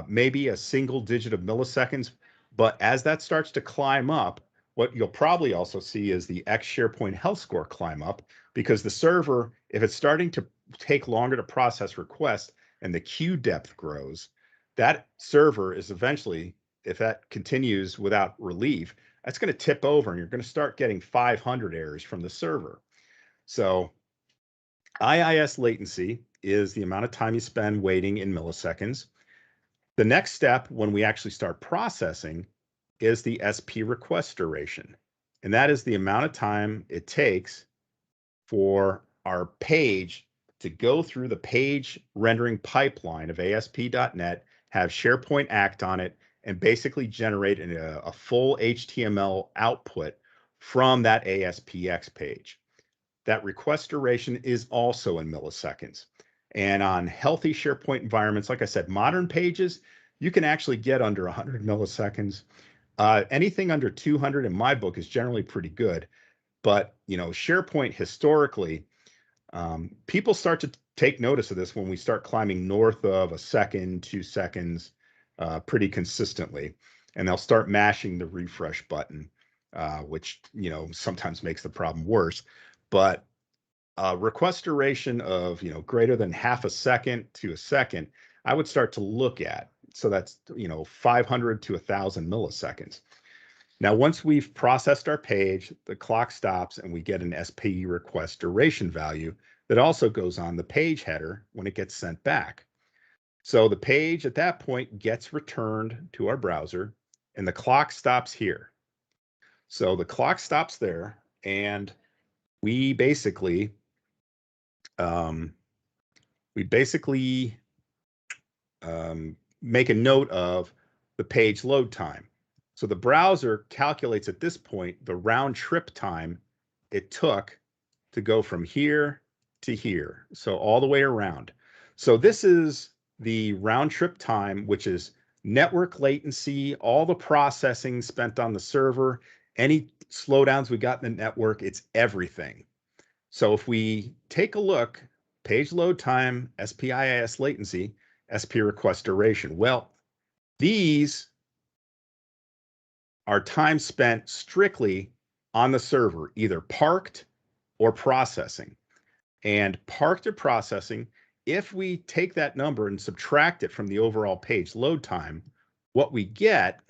maybe a single digit of milliseconds. But as that starts to climb up, what you'll probably also see is the X SharePoint health score climb up, because the server, if it's starting to take longer to process requests and the queue depth grows, that server is eventually, if that continues without relief, that's going to tip over and you're going to start getting 500 errors from the server. So IIS latency is the amount of time you spend waiting in milliseconds. The next step when we actually start processing is the SP request duration. And that is the amount of time it takes for our page to go through the page rendering pipeline of ASP.NET, have SharePoint act on it, and basically generate a full HTML output from that ASPX page. That request duration is also in milliseconds. And on healthy SharePoint environments, like I said, modern pages, you can actually get under 100 milliseconds. Anything under 200 in my book is generally pretty good. But, SharePoint historically, people start to take notice of this when we start climbing north of a second, 2 seconds, pretty consistently. And they'll start mashing the refresh button, which, sometimes makes the problem worse. But request duration of, greater than half a second to a second, I would start to look at. So that's, 500 to 1,000 milliseconds. Now, once we've processed our page, the clock stops and we get an SP request duration value that also goes on the page header when it gets sent back. So the page at that point gets returned to our browser and the clock stops here. So the clock stops there, and we basically make a note of the page load time. So the browser calculates at this point the round trip time it took to go from here to here. So all the way around. So this is the round trip time, which is network latency, all the processing spent on the server, any slowdowns we got in the network, it's everything. So if we take a look, page load time, SPIS latency, SP request duration. Well, these are time spent strictly on the server, either parked or processing. And parked or processing, if we take that number and subtract it from the overall page load time, what we get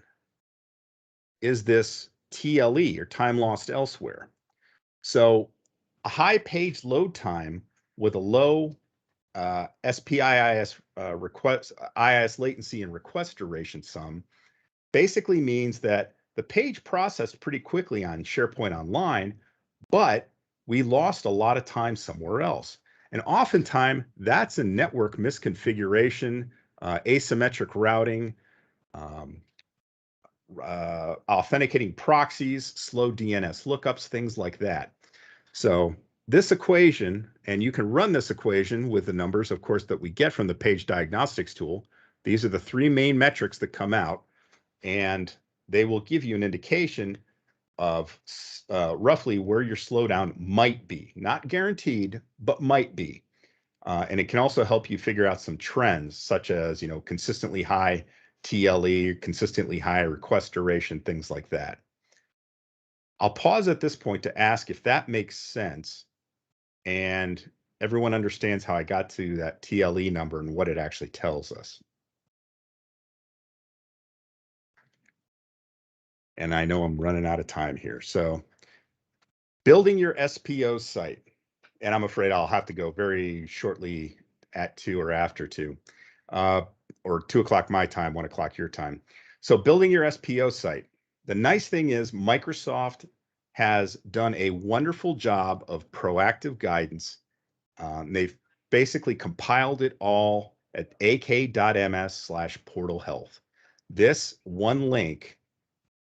is this TLE, or time lost elsewhere. So a high page load time with a low SPIS request IIS latency and request duration sum basically means that the page processed pretty quickly on SharePoint Online, but we lost a lot of time somewhere else. And oftentimes that's a network misconfiguration, asymmetric routing, authenticating proxies, slow DNS lookups, things like that. So this equation, and you can run this equation with the numbers, of course, that we get from the page diagnostics tool. These are the three main metrics that come out, and they will give you an indication of roughly where your slowdown might be. Not guaranteed, but might be. And it can also help you figure out some trends, such as, consistently high TLE, consistently high request duration, things like that. I'll pause at this point to ask if that makes sense and everyone understands how I got to that TLE number and what it actually tells us. And I know I'm running out of time here. So building your SPO site, and I'm afraid I'll have to go very shortly at 2 or after 2, or 2 o'clock my time, 1 o'clock your time. So building your SPO site. The nice thing is Microsoft has done a wonderful job of proactive guidance. They've basically compiled it all at ak.ms/portal health. This one link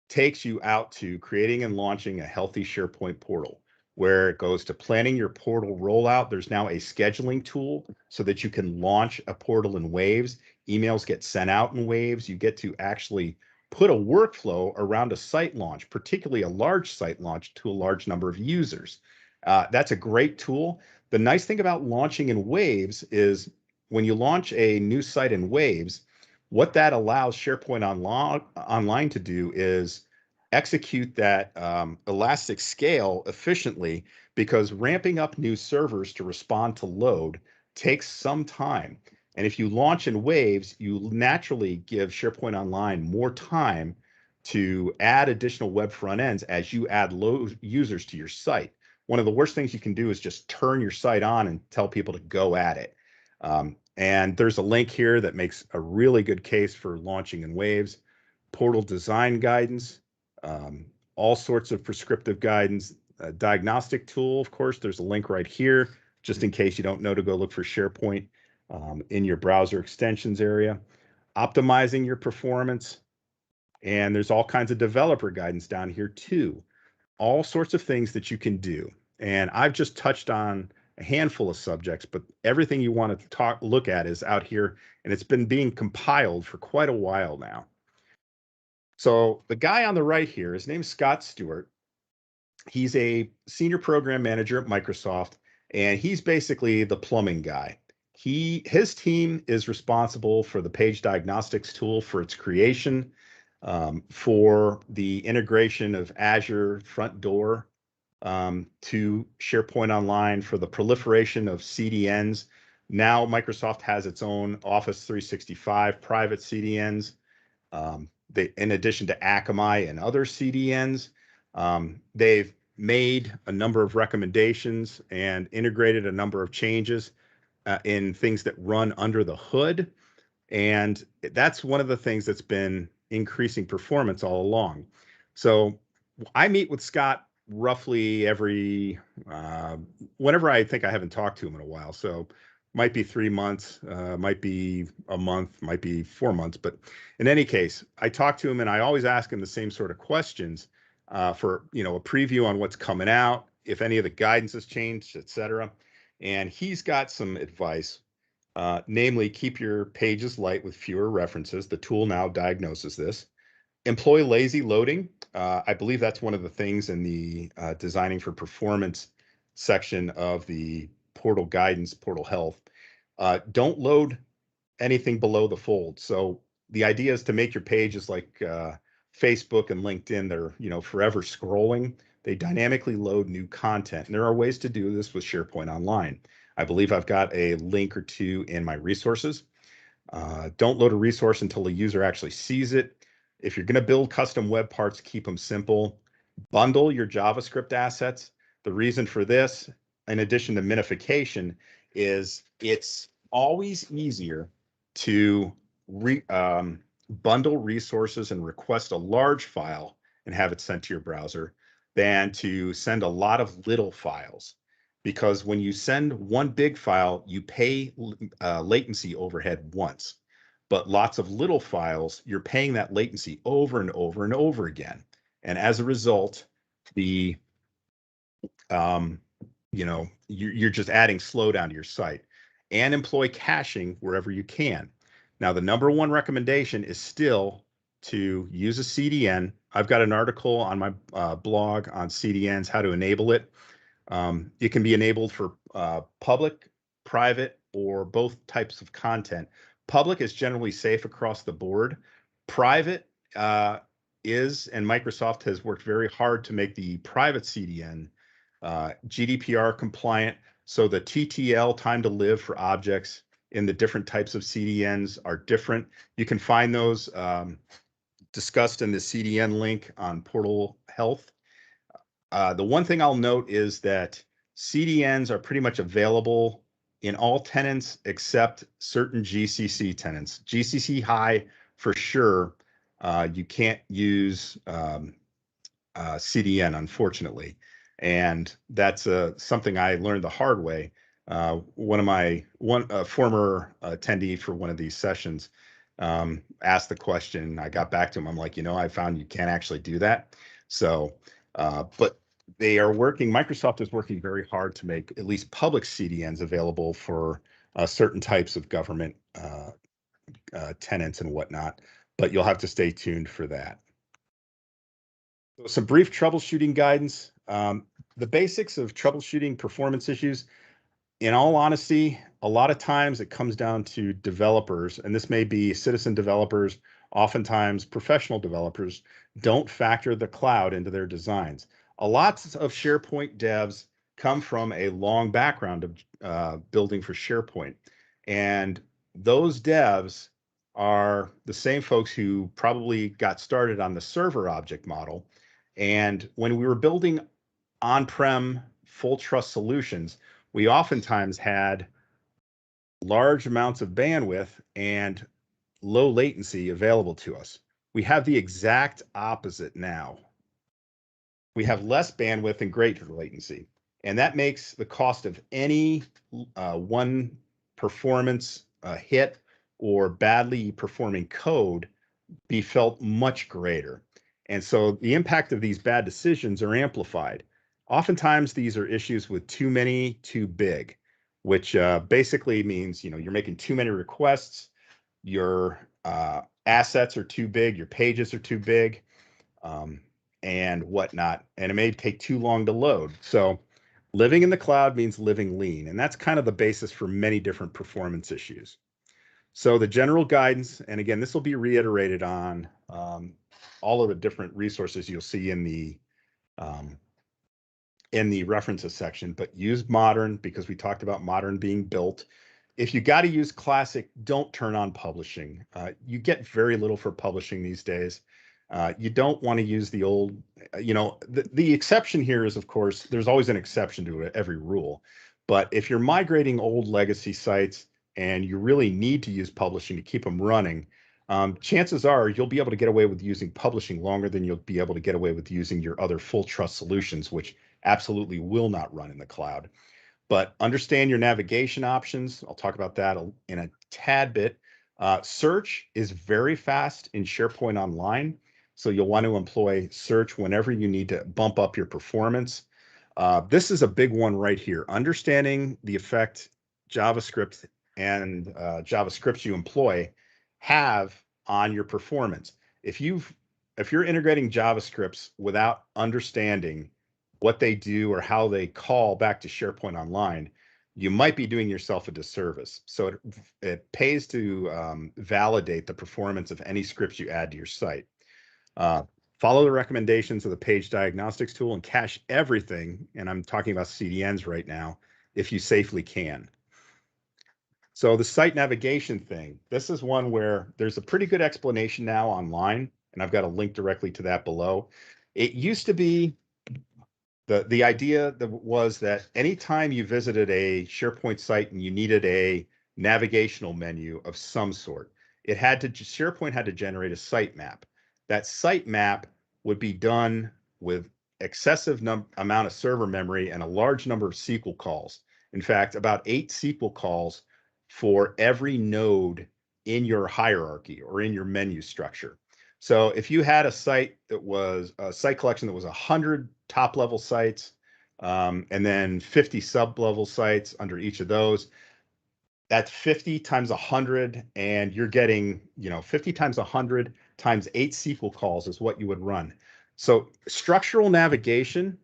takes you out to creating and launching a healthy SharePoint portal, where it goes to planning your portal rollout. There's now a scheduling tool so that you can launch a portal in waves. Emails get sent out in waves. You get to actually put a workflow around a site launch, particularly a large site launch to a large number of users. That's a great tool. The nice thing about launching in waves is when you launch a new site in waves, what that allows SharePoint Online to do is execute that elastic scale efficiently, because ramping up new servers to respond to load takes some time. And if you launch in waves, you naturally give SharePoint Online more time to add additional web front ends as you add users to your site. One of the worst things you can do is just turn your site on and tell people to go at it. And there's a link here that makes a really good case for launching in waves. Portal design guidance, all sorts of prescriptive guidance, diagnostic tool, of course, there's a link right here, just in case you don't know to go look for SharePoint in your browser extensions area. Optimizing your performance, and there's all kinds of developer guidance down here too. All sorts of things that you can do. And I've just touched on a handful of subjects, but everything you want to look at is out here, and it's been being compiled for quite a while now. So the guy on the right here, his name's Scott Stewart. He's a senior program manager at Microsoft, and he's basically the plumbing guy. His team is responsible for the page diagnostics tool, for its creation, for the integration of Azure Front Door to SharePoint Online, for the proliferation of CDNs Now Microsoft has its own Office 365 private CDNs. In addition to Akamai and other CDNs, they've made a number of recommendations and integrated a number of changes in things that run under the hood. And that's one of the things that's been increasing performance all along. So I meet with Scott roughly every, whenever I think I haven't talked to him in a while. So might be 3 months, might be a month, might be 4 months. But in any case, I talk to him and I always ask him the same sort of questions for, a preview on what's coming out, if any of the guidance has changed, et cetera. And he's got some advice. Namely, keep your pages light with fewer references. The tool now diagnoses this. Employ lazy loading. I believe that's one of the things in the designing for performance section of the portal guidance, portal health. Don't load anything below the fold. So the idea is to make your pages like Facebook and LinkedIn. They're forever scrolling. They dynamically load new content. And there are ways to do this with SharePoint Online. I believe I've got a link or two in my resources. Don't load a resource until the user actually sees it. If you're going to build custom web parts, keep them simple. Bundle your JavaScript assets. The reason for this, in addition to minification, is it's always easier to bundle resources and request a large file and have it sent to your browser than to send a lot of little files. Because when you send one big file, you pay latency overhead once. But lots of little files, you're paying that latency over and over and over again. And as a result, you're just adding slowdown to your site. And employ caching wherever you can. Now, the number one recommendation is still to use a CDN. I've got an article on my blog on CDNs, how to enable it. It can be enabled for public, private, or both types of content. Public is generally safe across the board. Private is, and Microsoft has worked very hard to make the private CDN GDPR compliant. So the TTL, time to live for objects in the different types of CDNs are different. You can find those discussed in the CDN link on Portal Health. The one thing I'll note is that CDNs are pretty much available in all tenants except certain GCC tenants. GCC high for sure. You can't use CDN, unfortunately. And that's something I learned the hard way. One of my former attendee for one of these sessions asked the question. I got back to him. I'm like, I found you can't actually do that. So, but they are working. Microsoft is working very hard to make at least public CDNs available for certain types of government tenants and whatnot. But you'll have to stay tuned for that. So some brief troubleshooting guidance. The basics of troubleshooting performance issues. In all honesty, a lot of times it comes down to developers, and this may be citizen developers, oftentimes professional developers, don't factor the cloud into their designs. A lot of SharePoint devs come from a long background of building for SharePoint. And those devs are the same folks who probably got started on the server object model. And when we were building on-prem full trust solutions, we oftentimes had large amounts of bandwidth and low latency available to us. We have the exact opposite now. We have less bandwidth and greater latency. And that makes the cost of any one performance hit or badly performing code be felt much greater. And so the impact of these bad decisions are amplified. Oftentimes, these are issues with too many, too big, which basically means you're making too many requests, your assets are too big, your pages are too big, and whatnot, and it may take too long to load. So living in the cloud means living lean, and that's kind of the basis for many different performance issues. So the general guidance, and again, this will be reiterated on all of the different resources you'll see in the references section, but use modern because we talked about modern being built. if you got to use Classic, don't turn on publishing. You get very little for publishing these days. You don't want to use the old, the exception here is, of course, there's always an exception to every rule. But if you're migrating old legacy sites and you really need to use publishing to keep them running, chances are you'll be able to get away with using publishing longer than you'll be able to get away with using your other full trust solutions, which absolutely will not run in the cloud. But understand your navigation options. I'll talk about that in a tad bit. Search is very fast in SharePoint Online, so you'll want to employ search whenever you need to bump up your performance. This is a big one right here. Understanding the effect JavaScript and JavaScripts you employ have on your performance. If you're integrating JavaScripts without understanding what they do or how they call back to SharePoint Online, you might be doing yourself a disservice. So it pays to validate the performance of any scripts you add to your site. Follow the recommendations of the page diagnostics tool and cache everything, and I'm talking about CDNs right now, if you safely can. So the site navigation thing, this is one where there's a pretty good explanation now online, and I've got a link directly to that below. It used to be the idea that was that anytime you visited a SharePoint site and you needed a navigational menu of some sort, SharePoint had to generate a site map. That site map would be done with excessive amount of server memory and a large number of SQL calls. In fact, about 8 SQL calls for every node in your hierarchy or in your menu structure. So if you had a site that was a site collection that was 100 top level sites, and then 50 sub level sites under each of those, that's 50 times 100, and you're getting, 50 times 100 times 8 SQL calls is what you would run. So structural navigation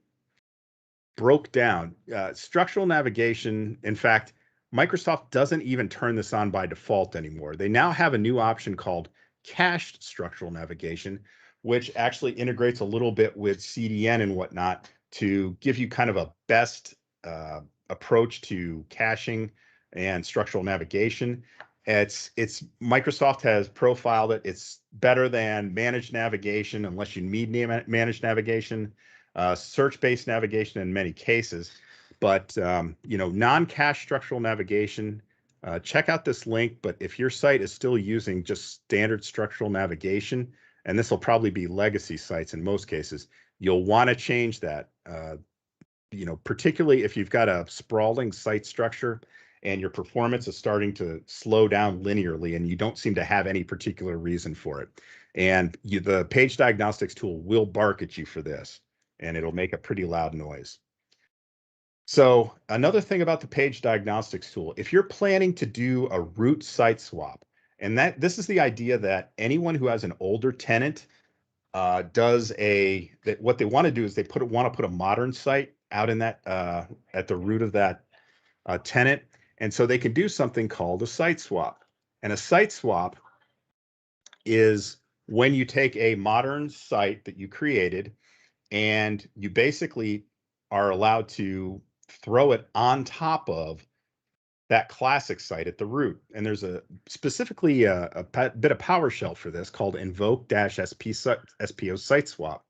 broke down. Structural navigation, in fact, Microsoft doesn't even turn this on by default anymore. They now have a new option called cached structural navigation, which actually integrates a little bit with CDN and whatnot to give you kind of a best approach to caching and structural navigation. It's Microsoft has profiled it. It's better than managed navigation unless you need managed navigation, search-based navigation in many cases. But non-cache structural navigation, check out this link. But if your site is still using just standard structural navigation, and this will probably be legacy sites in most cases, you'll want to change that. Particularly if you've got a sprawling site structure and your performance is starting to slow down linearly and you don't seem to have any particular reason for it. And the page diagnostics tool will bark at you for this, and it'll make a pretty loud noise. So another thing about the page diagnostics tool, if you're planning to do a root site swap, and this is the idea that anyone who has an older tenant what they want to do is they want to put a modern site out in that at the root of that tenant, and so they can do something called a site swap. And a site swap is when you take a modern site that you created and you basically are allowed to throw it on top of that classic site at the root. And there's specifically a bit of PowerShell for this called invoke-SPO site swap.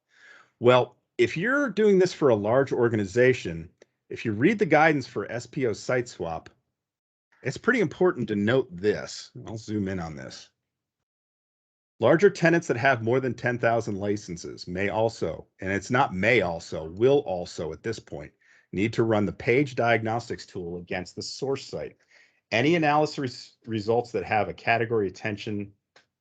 Well, if you're doing this for a large organization, if you read the guidance for SPO site swap, it's pretty important to note this. I'll zoom in on this. Larger tenants that have more than 10,000 licenses may also, and it's not may also, will also at this point, need to run the page diagnostics tool against the source site. Any analysis results that have a category attention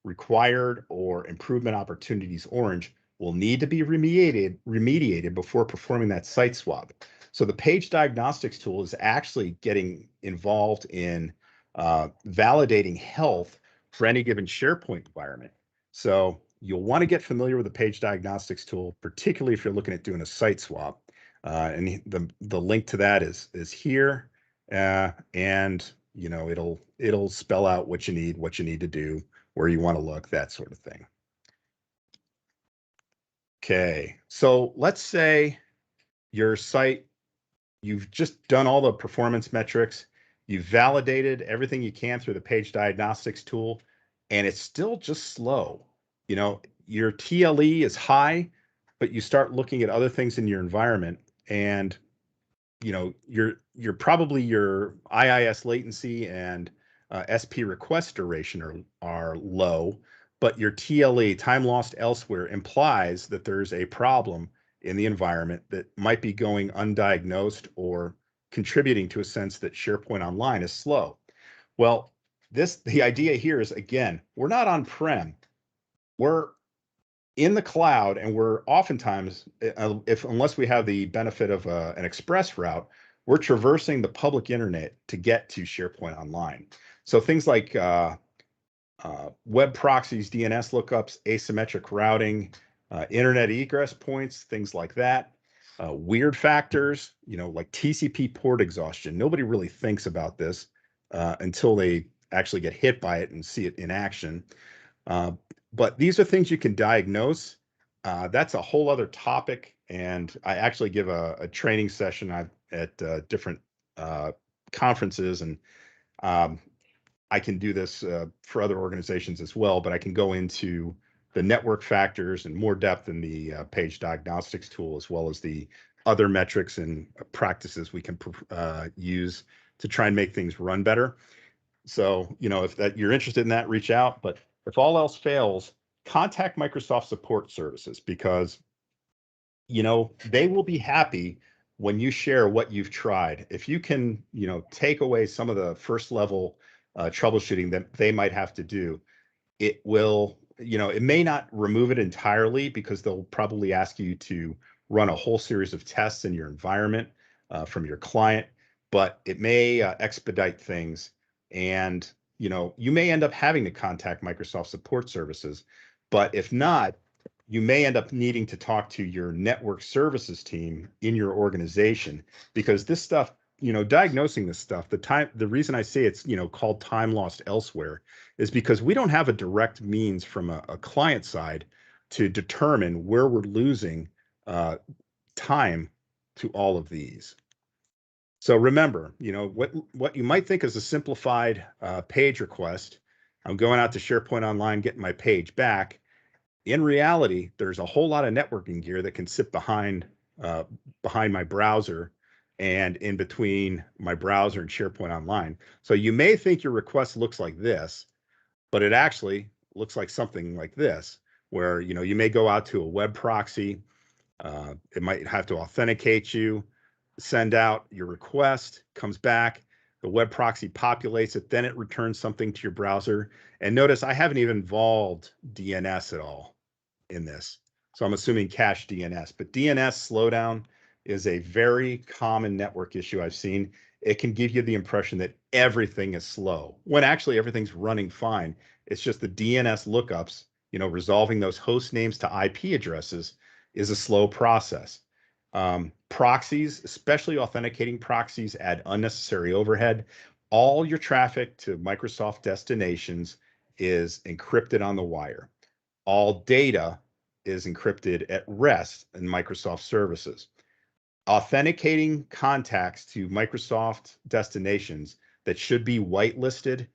required or improvement opportunities orange will need to be remediated before performing that site swap. So the page diagnostics tool is actually getting involved in validating health for any given SharePoint environment. So you'll want to get familiar with the page diagnostics tool, particularly if you're looking at doing a site swap. And the link to that is here, and it'll spell out what you need to do, where you want to look, that sort of thing. Okay, so let's say your site, you've just done all the performance metrics, You've validated everything you can through the page diagnostics tool, and it's still just slow. You know, your TLE is high, but you start looking at other things in your environment, and you know, you're probably your IIS latency and SP request duration are low, but your TLE, time lost elsewhere, implies that there's a problem in the environment that might be going undiagnosed or contributing to a sense that SharePoint Online is slow. Well, the idea here is, again, we're not on-prem. We're in the cloud, and we're oftentimes, unless we have the benefit of an express route, we're traversing the public internet to get to SharePoint Online. So things like web proxies, DNS lookups, asymmetric routing, internet egress points, things like that. Weird factors, you know, like TCP port exhaustion. Nobody really thinks about this until they actually get hit by it and see it in action. But these are things you can diagnose. That's a whole other topic, and I actually give a training session at different conferences, and I can do this for other organizations as well, but I can go into the network factors in more depth in the page diagnostics tool, as well as the other metrics and practices we can use to try and make things run better. So, you know, if you're interested in that, reach out. But if all else fails, contact Microsoft Support Services, because, you know, they will be happy when you share what you've tried. If you can, you know, take away some of the first level troubleshooting that they might have to do, it will, you know, it may not remove it entirely, because they'll probably ask you to run a whole series of tests in your environment from your client, but it may expedite things. And, you know, you may end up having to contact Microsoft Support Services, but if not, you may end up needing to talk to your network services team in your organization, because this stuff, you know, diagnosing this stuff, the reason I say it's, you know, called time lost elsewhere is because we don't have a direct means from a client side to determine where we're losing time to all of these. So remember, you know, what you might think is a simplified page request. I'm going out to SharePoint Online, getting my page back. In reality, there's a whole lot of networking gear that can sit behind my browser and in between my browser and SharePoint Online. So you may think your request looks like this, but it actually looks like something like this, where, you know, you may go out to a web proxy. It might have to authenticate you, send out your request, comes back, the web proxy populates it, then it returns something to your browser. And notice I haven't even involved DNS at all in this. So I'm assuming cache DNS, but DNS slowdown is a very common network issue I've seen. It can give you the impression that everything is slow, when actually everything's running fine. It's just the DNS lookups, you know, resolving those host names to IP addresses is a slow process. Proxies, especially authenticating proxies, add unnecessary overhead. All your traffic to Microsoft destinations is encrypted on the wire. All data is encrypted at rest in Microsoft services. Authenticating contacts to Microsoft destinations that should be whitelisted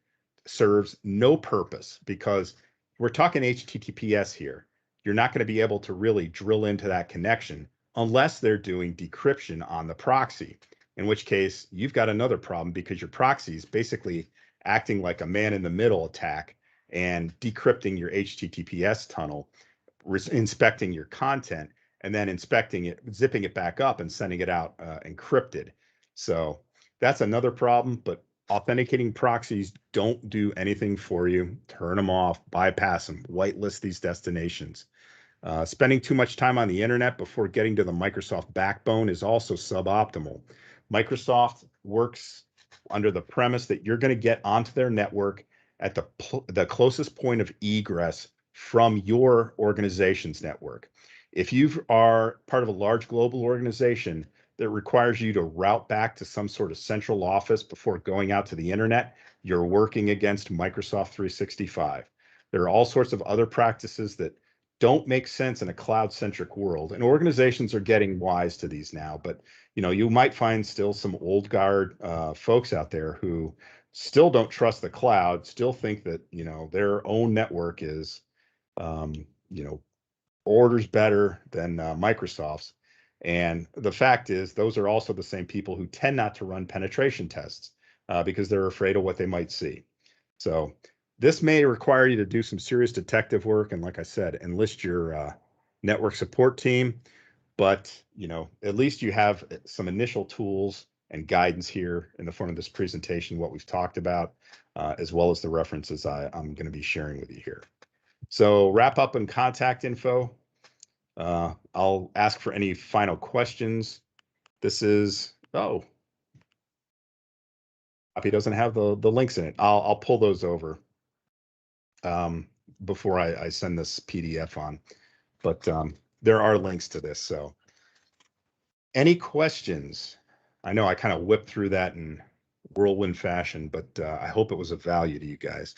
serves no purpose, because we're talking HTTPS here. You're not going to be able to really drill into that connection unless they're doing decryption on the proxy, in which case you've got another problem, because your proxy is basically acting like a man-in-the-middle attack and decrypting your HTTPS tunnel, inspecting your content, and then inspecting it, zipping it back up and sending it out encrypted. So that's another problem, but authenticating proxies don't do anything for you. Turn them off, bypass them, whitelist these destinations. Spending too much time on the internet before getting to the Microsoft backbone is also suboptimal. Microsoft works under the premise that you're going to get onto their network at the closest point of egress from your organization's network. If you are part of a large global organization that requires you to route back to some sort of central office before going out to the internet, you're working against Microsoft 365. There are all sorts of other practices that don't make sense in a cloud-centric world. And organizations are getting wise to these now, but you might find still some old guard folks out there who still don't trust the cloud, still think that their own network is orders better than Microsoft's. And the fact is, those are also the same people who tend not to run penetration tests because they're afraid of what they might see. So this may require you to do some serious detective work. And like I said, enlist your network support team. But, at least you have some initial tools and guidance here in the front of this presentation, what we've talked about, as well as the references I'm going to be sharing with you here. So wrap up and contact info. I'll ask for any final questions. This is, copy doesn't have the links in it. I'll pull those over before I send this PDF on, but there are links to this. So any questions? I know I kind of whipped through that in whirlwind fashion, but I hope it was of value to you guys.